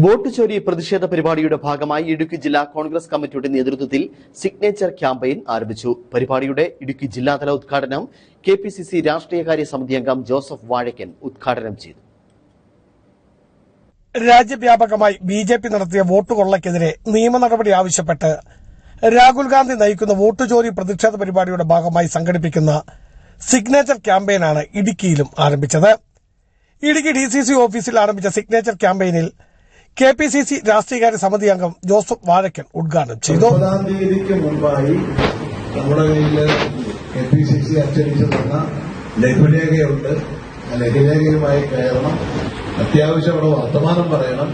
Vote ചോരി പ്രതിഷേധ പരിപാടിയുടെ ഭാഗമായി ഇടുക്കി ജില്ലാ കോൺഗ്രസ് കമ്മിറ്റിയുടെ നേതൃത്വത്തിൽ സിഗ്നേച്ചർ ക്യാമ്പയിൻ ആരംഭിച്ചു. പരിപാടിയുടെ ഇടുക്കി ജില്ലാതല ഉദ്ഘാടനം കെപിസിസി രാഷ്ട്രീയകാര്യ സമിതി അംഗം ജോസഫ് വാഴക്കൻ ഉദ്ഘാടനം ചെയ്തു. രാജ്യവ്യാപകമായി ബിജെപി നടത്തിയ വോട്ട് കൊള്ളയ്ക്കെതിരെ നിയമ നടപടി ആവശ്യപ്പെട്ട് രാഹുൽ ഗാന്ധി നയിക്കുന്ന വോട്ട് ചോരി പ്രതിഷേധ പരിപാടിയുടെ ഭാഗമായി സംഘടിപ്പിക്കുന്ന സിഗ്നേച്ചർ ക്യാമ്പയിനാണ് ഇടുക്കിയിലും ആരംഭിച്ചത്. ഇടുക്കി ഡിസിസി ഓഫീസിൽ ആരംഭിച്ച സിഗ്നേച്ചർ ക്യാമ്പയിനിൽ കെപിസിസി രാഷ്ട്രീയകാര്യ സമിതി അംഗം ജോസഫ് വാഴക്കൻ ഉദ്ഘാടനം ചെയ്തു. 30-ാം തീയതിക്ക് മുമ്പായി നമ്മുടെ കയ്യിൽ കെപിസിസി അച്ചടിച്ചു തന്ന ലഘുലേഖയുണ്ട്. ആ ലഘുലേഖയുമായി കയറണം. അത്യാവശ്യം അവിടെ വർത്തമാനം പറയണം.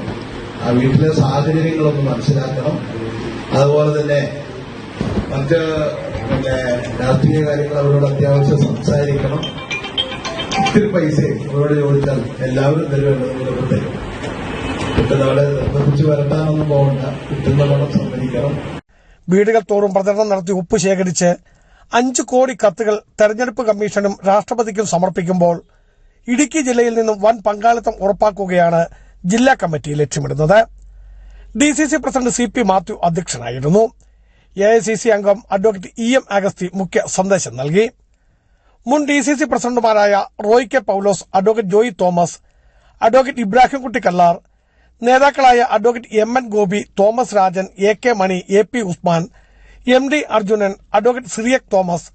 ആ വീട്ടിലെ സാഹചര്യങ്ങളൊന്ന് മനസ്സിലാക്കണം. അതുപോലെ തന്നെ മറ്റ് രാഷ്ട്രീയ കാര്യങ്ങൾ അവരോട് അത്യാവശ്യം സംസാരിക്കണം. ഇത്തിരി പൈസയും അവരോട് ചോദിച്ചാൽ എല്ലാവരും തരുമെന്ന് തരും. കിട്ടുന്നവരെ നിർബന്ധിച്ച് വരട്ടാനൊന്നും പോകണ്ട. കിട്ടുന്ന പണം സമ്മതിക്കണം. വീടുകൾ തോറും പ്രചരണം നടത്തി ഒപ്പ് ശേഖരിച്ച് 5 കോടി കത്തുകൾ തെരഞ്ഞെടുപ്പ് കമ്മീഷനും രാഷ്ട്രപതിക്കും സമർപ്പിക്കുമ്പോൾ ഇടുക്കി ജില്ലയിൽ നിന്നും വൻ പങ്കാളിത്തം ഉറപ്പാക്കുകയാണ് ജില്ലാ കമ്മിറ്റി ലക്ഷ്യമിടുന്നത്. ഡിസിസി പ്രസിഡന്റ് CP മാത്യു അധ്യക്ഷനായിരുന്നു. AICC അംഗം അഡ്വക്കേറ്റ് EM അഗസ്തി മുഖ്യ സന്ദേശം നൽകി. മുൻ ഡിസിസി പ്രസിഡന്റുമാരായ Roy K Paulose, advocate Joy Thomas, advocate Ibrahimkutty Kallar, നേതാക്കളായ advocate MN Gopi, Thomas Rajan, AK Mani, AP Usman, MD Arjunan, advocate Cyriac Thomas,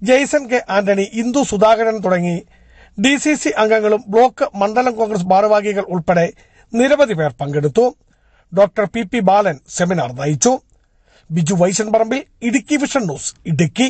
Jaison K Antony, Indu Sudhakaran തുടങ്ങി ഡിസിസി അംഗങ്ങളും ബ്ലോക്ക് മണ്ഡലം കോൺഗ്രസ് ഭാരവാഹികൾ ഉൾപ്പെടെ നിരവധി പേർ പങ്കെടുത്തു. ഡോക്ടർ PP ബാലൻ സെമിനാർ നയിച്ചു. ബിജു വൈശൻ പറമ്പിൽ, ഇടുക്കി വിഷൻ ന്യൂസ്, ഇടുക്കി.